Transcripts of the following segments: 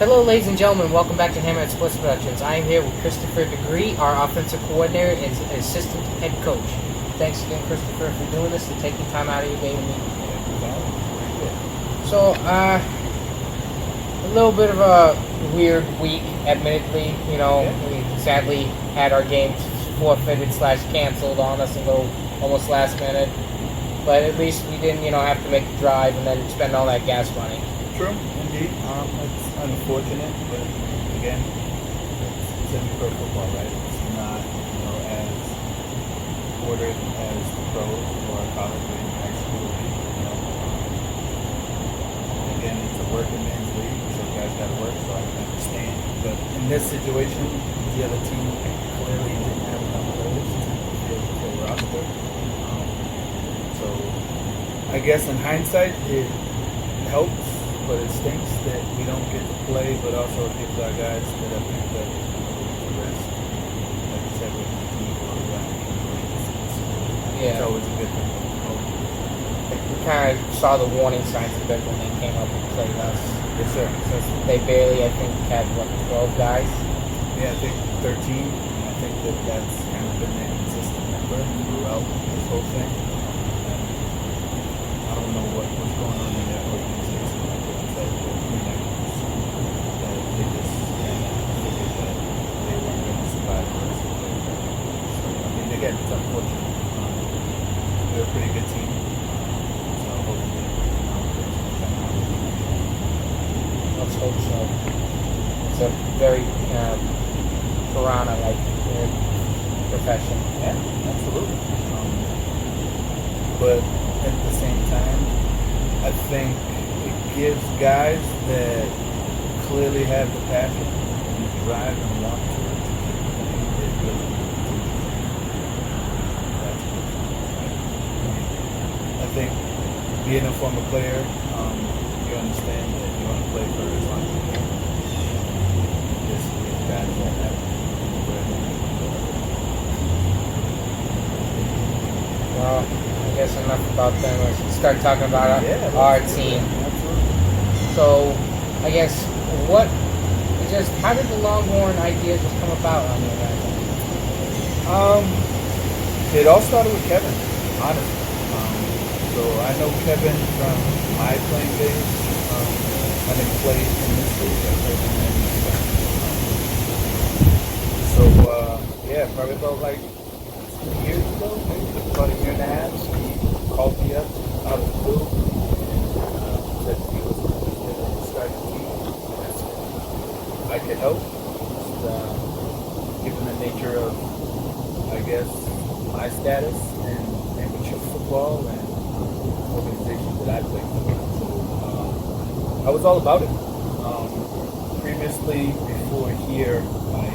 Hello, ladies and gentlemen. Welcome back to Hammerhead Sports Productions. I am here with Christopher Degree, our offensive coordinator and assistant head coach. Thanks again, Christopher, for doing this and taking time out of your day to meet me. So, a little bit of a weird week, admittedly. You know, we sadly had our games forfeited/canceled on us and go almost last minute. But at least we didn't, have to make the drive and then spend all that gas money. True, indeed. It's unfortunate, but again, it's semi-pro football, right? It's not, as ordered as the pros or college or even high school league. Again, it's a working man's league, so guys got to work, so I can understand. But in this situation, the other team clearly didn't have enough players to fill the roster. So I guess in hindsight, it helps. But it stinks that we don't get to play, but also it gives our guys that have picked up the rest. Like I said, with the team going back. It's always a good thing. We kind of saw the warning signs of it when they came up and played us. Yes, sir. So they barely, I think, had, 12 guys? Yeah, I think 13. And I think that's kind of been a consistent number throughout this whole thing. And I don't know what was going on in that organization. Again, it's unfortunate. They're a pretty good team. So hopefully, Let's hope so. It's a very piranha-like profession. Yeah, absolutely. But at the same time, I think it gives guys that clearly have the passion and the drive and want to I think being a former player, you understand that you want to play for as long as you can. Just get guys that have Well, I guess enough about them. Let's start talking about our team. So, I guess how did the Longhorn idea just come about on your guys? It all started with Kevin, honestly. So I know Kevin from my playing days. I didn't play in this league. I played in the NFL. So probably about 2 years ago, maybe about a year and a half, he called me up out of the blue and said he was interested in starting a team. I could help, given the nature of, I guess, my status in amateur football and organization that I played for. So I was all about it. Previously, before here, I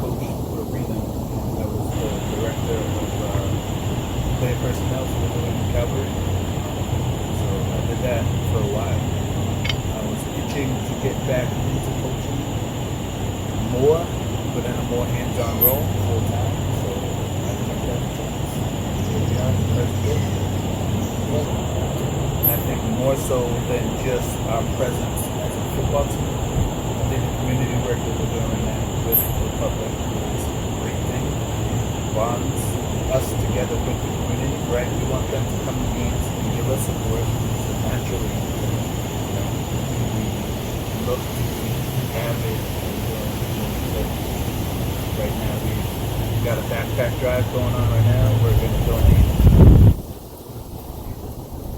coached Arena. I was the director of player personnel for the New England Cavalry. So I did that for a while. I was itching to get back into coaching more, but in a more hands-on role full time. So I took that chance. Here we are, present. I think more so than just our presence as a football team. I think the community work that we're doing now with the public is a great thing. Bonds us together with the community, right? We want them to come to games and give us support. So naturally, we look to have it. Right now, we've got a backpack drive going on right now. We're going to donate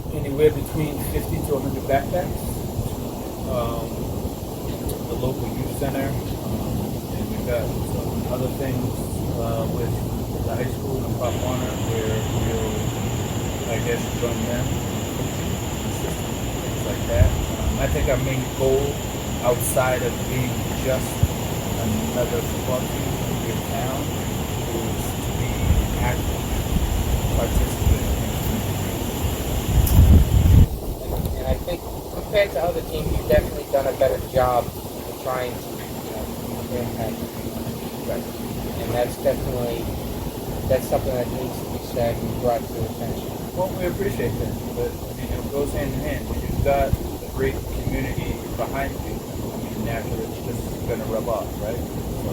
anywhere between 50 to 100 backpacks to the local youth center, and we've got some other things with the high school in Pop Warner where we'll, I guess, join them, things like that. I think our main goal outside of being just another football team in town is to be active, participant. I think compared to other teams, you've definitely done a better job of trying to, impact. Right. And that's something that needs to be said and brought to attention. Well, we appreciate that, but it goes hand in hand. When you've got a great community behind you, naturally it's just gonna rub off, right? So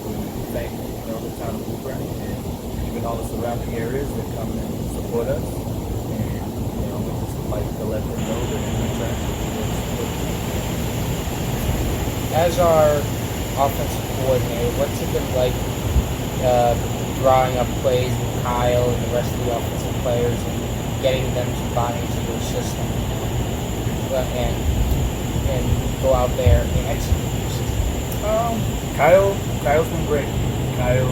we thank the town of Blue Brand and even all the surrounding areas that come and support us, and we just like to let them know that in return As our offensive coordinator, what's it been like drawing up plays with Kyle and the rest of the offensive players and getting them to buy into your system and go out there and execute your system? Kyle's been great. Kyle,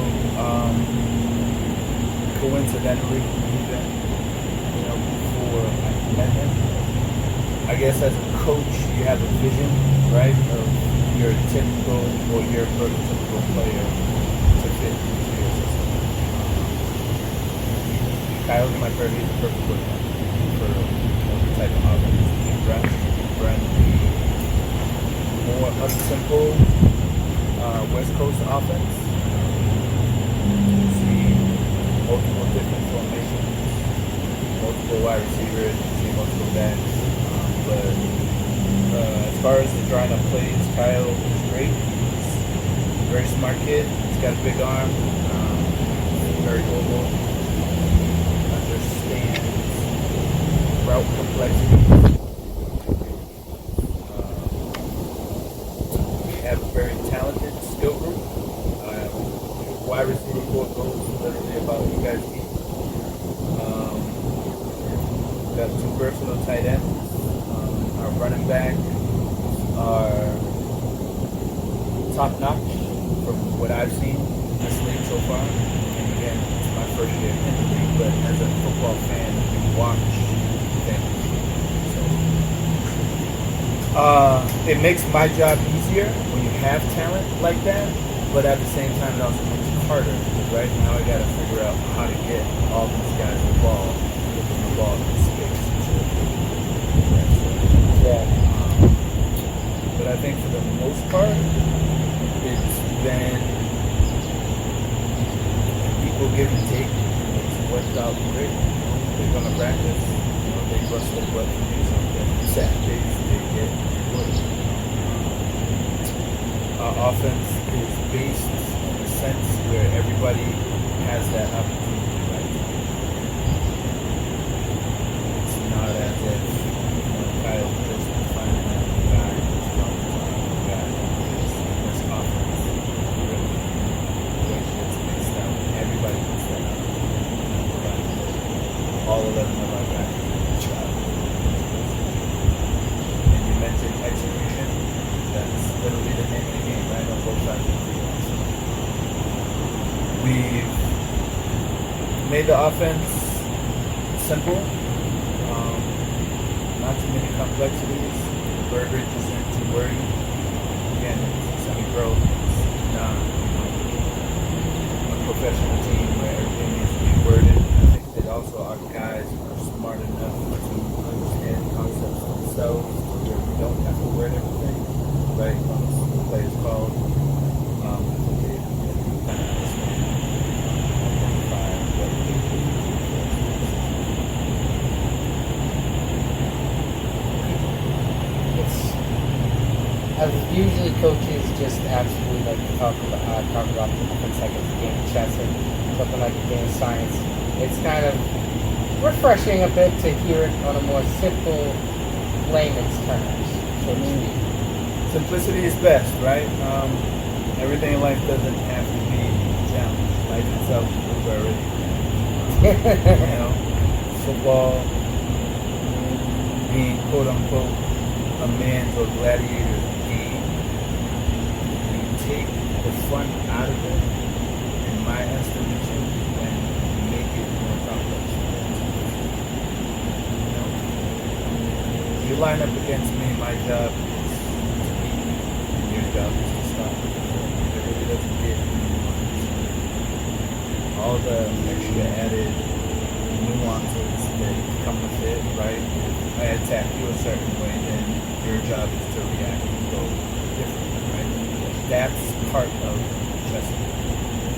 coincidentally, even before I met him, I guess as a coach, you have a vision, right, of your typical or your prototypical player to fit into your system. Kyle's my favorite. He's the perfect quarterback for the type of offense he runs. He runs the more simple West Coast offense. You see multiple different formations, multiple wide receivers, you see multiple backs. But as far as the drawing up plays, Kyle is great. He's a very smart kid. He's got a big arm. Very mobile. Understands route complexity. We have a very talented skill group. Wide receiver core goes literally about you guys deep. We've got two versatile tight ends. Our running back are top notch from what I've seen in this league so far. And again, it's my first year in the league, but as a football fan, you watch things. So it makes my job easier when you have talent like that, but at the same time, it also makes it harder. Because right now, I got to figure out how to get all these guys involved, get them involved in space. Yeah. But I think for the most part, it's been equal give and take. It's worked out great. They're going to practice. They bust their butt for me. Some Saturdays they get good. Our offense is based in a sense where everybody has that opportunity, right? It's not as if Kyle just finding that guy who's young, guy this offense really the way it's mixed out. Everybody can step out. All 11 of our guys try. And you mentioned execution. That's literally the name of the game, right? On both sides of the field. We've made the offense simple. Not too many complexities. The verbiage isn't too wordy. Again, it's semi-pro. It's not a professional team where everything needs to be worded. I think that also our guys are smart enough to understand concepts themselves where we don't have to word everything. Right? Once the play is called, they kind of understand, identify what they do. As usually coaches just absolutely like to talk about the difference like it's a game of chess or something like a game of science. It's kind of refreshing a bit to hear it on a more simple layman's terms, so to speak. Simplicity is best, right? Everything in life doesn't have to be challenged. Life itself is already football being quote unquote a man's or gladiator's game. You take the fun out of it, in my estimation, and make it more complex. You line up against me, my job is to beat you, and your job is to stop me. It really doesn't get any more. All the extra added nuances that come with it, right? If I attack you a certain way, then your job is to react and go differently, right? That's part of chess.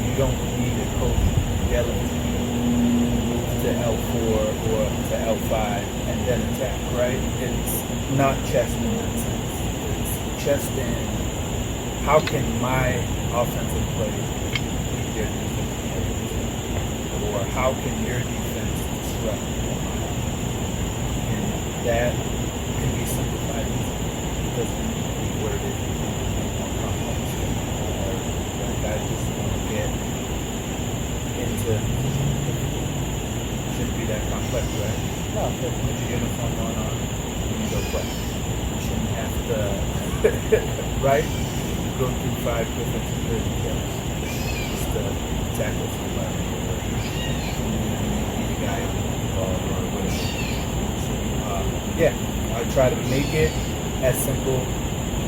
You don't need a coach yelling to you, move to L4 or to L5 and then attack, right? It's not chess in that sense. It's chest in how can my offensive play beat their defensive play, or how can your defense disrupt my offense? And that can be simplified because we worded it more complex. Or guys just want to get into shouldn't be that complex, right? No, Put your uniform on when you go play. You shouldn't have to, right? Go through 5 different security checks just to tackle somebody or be the guy on the ball or whatever. Yeah, I try to make it as simple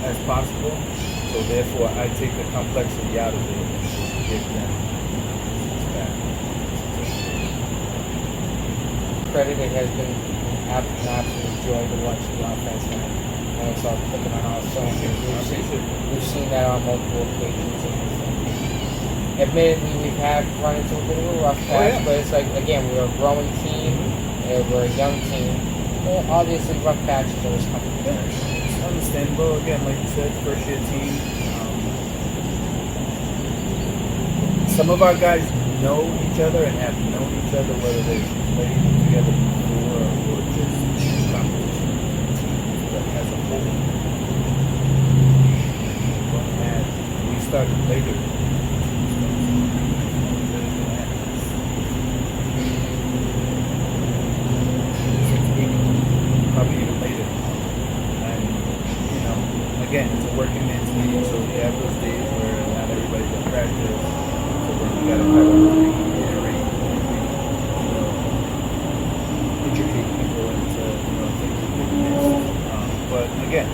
as possible. So therefore, I take the complexity out of it and give them back. credit, it has been an absolute joy to watch the offense when it's all clicking on all cylinders. We've seen that on multiple occasions. Admittedly, we've had run into a bit of a rough patch, but it's like, again, we're a growing team, and we're a young team. Well, obviously, rough patches always come to the It's understandable. Again, like you said, first year team. Some of our guys know each other and have known each other, whether they've played together before or just competition teams. But as a whole, we started later. Probably even later. And, again, it's a working man's league, so we have those days where not everybody's at practice. So then you gotta kind of reiterate, educate people into, things that they missed. But again,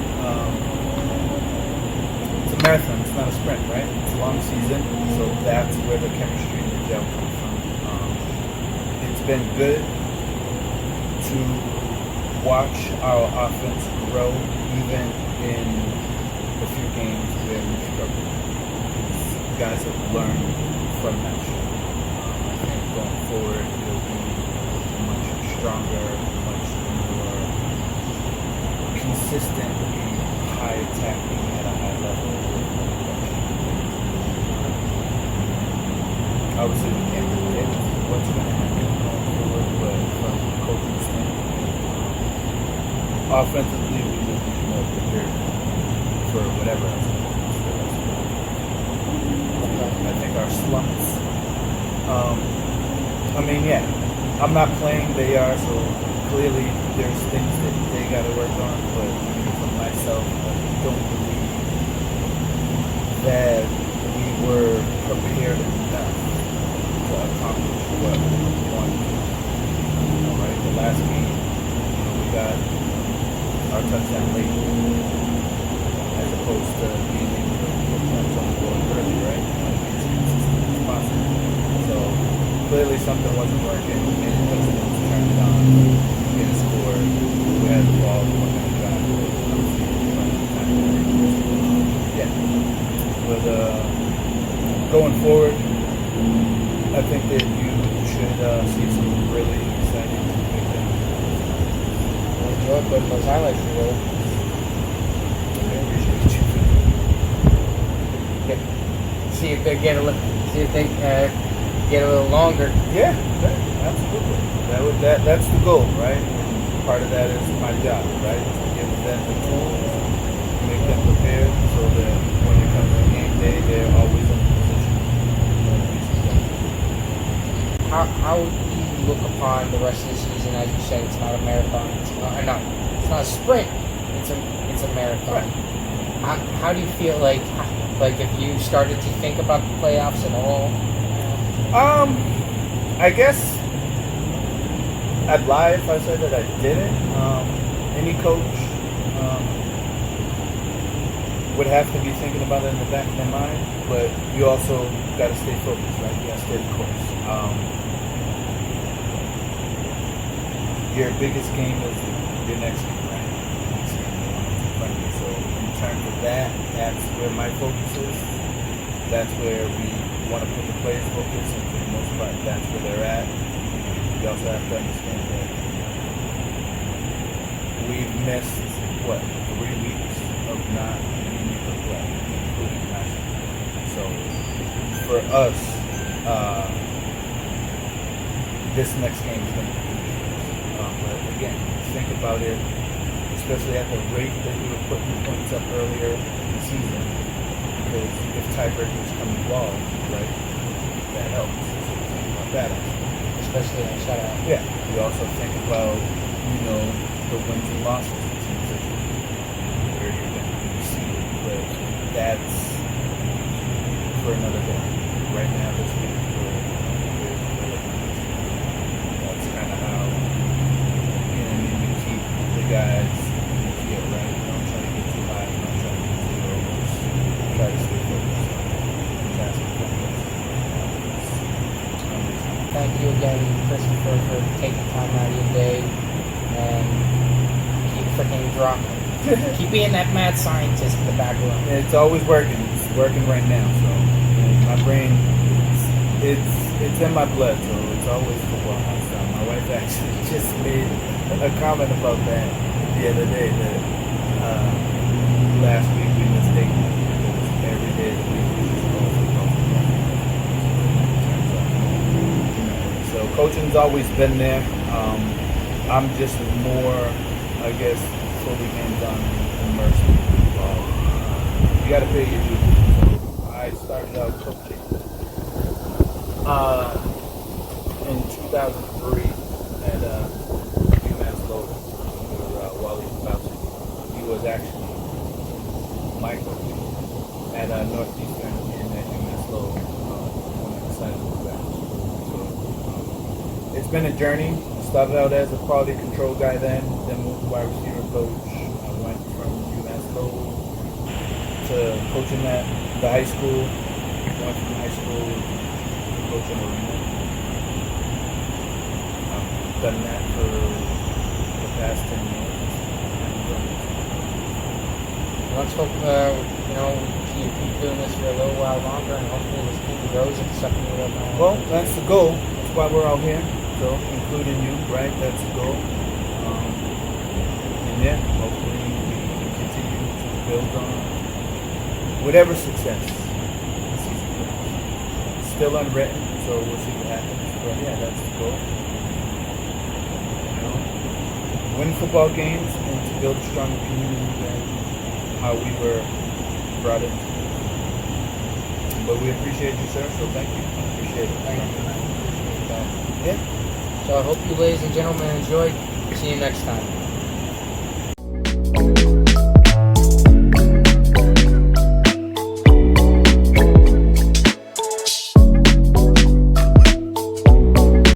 it's a marathon, it's not a sprint, right? It's a long season, so that's where the chemistry and the gel comes from. It's been good to watch our offense grow even in a few games where we struggled. These guys have learned from that shit. I think going forward it'll be much stronger, much more consistently high attacking at a high level. Obviously we can't predict what's going to happen going forward, but from a coaching standpoint, offensively, we will be more prepared for whatever else happens. I think our slumps. I'm not playing, they are, so clearly there's things that they got to work on, but for myself, I don't believe that we were prepared enough to accomplish what we wanted. Right? The last game, we got our touchdown late, as opposed to being able to put points on the board early, right? As consistent as possible. So clearly something wasn't working, and it was turned it on, get a score, who had the ball, who wasn't going to drive it, yeah. But going forward, I think that you should see some really exciting big things. Enjoy putting those highlights together. I appreciate you. See if they get a little, get a little longer. Yeah, absolutely. That's the goal, right? And part of that is my job, right? To give them the tools, make them prepared, so that when it comes to game day, they're always in a position to be successful. How do you look upon the rest of the season? As you said, it's not a marathon. It's not a sprint. It's a marathon. Right. How do you feel like if you started to think about the playoffs at all? I guess I'd lie if I said that I didn't. Any coach would have to be thinking about it in the back of their mind, but you also got to stay focused, right? You got to stay the course. Your biggest game is your next game, right? Next game, the one that's in front of you. So in terms of that, that's where my focus is. That's where we want to put the players' focus, and for the most part, that's where they're at. You also have to understand that we've missed 3 weeks of not being for us, this next game is going to be huge. But again, think about it, especially at the rate that we were putting points up earlier in the season, because if tiebreakers come involved, right, that helps. So think about that aspect. Especially in a shutout. Yeah. We also think about, the wins and losses of teams that where you're going to be seated. But that's for another day. Right now, this week, that's kind of how, we keep the guys in the field, right? Don't try to get too high, don't try to get too low. Just try to stay focused on tasking focus. Thank you again, Christopher, for taking time out of your day and keep freaking dropping. Keep being that mad scientist in the background. It's always working. It's working right now. So my brain, it's in my blood. So it's always football nonstop. My wife actually just made a comment about that the other day. That last week we mistaken it because every day of the week we just go football. So coaching's always been there. I'm just more, I guess, fully hands-on and immersed in football. You got to pay your dues. So I started out coaching in 2003 at UMass Lowell under Wally Bowser. He was actually my coach at Northeastern and at UMass Lowell when I decided to move back. So it's been a journey. Started out as a quality control guy then moved to wide receiver coach. I went from UMass Lowell to coaching at the high school. Went from high school to coaching arena. I've done that for the past 10 years. Let's hope, you keep doing this for a little while longer, and hopefully this team grows and something will go. Well, that's the goal. That's why we're out here. So, including you, right? That's the goal. And yeah, hopefully we can continue to build on whatever success the season brings. Still unwritten, so we'll see what happens. But yeah, that's the goal. Win football games and to build a stronger community than how we were brought into it. But we appreciate you, sir, so thank you. Appreciate it. Thank you, man. Appreciate that. Yeah. So I hope you ladies and gentlemen enjoyed. See you next time.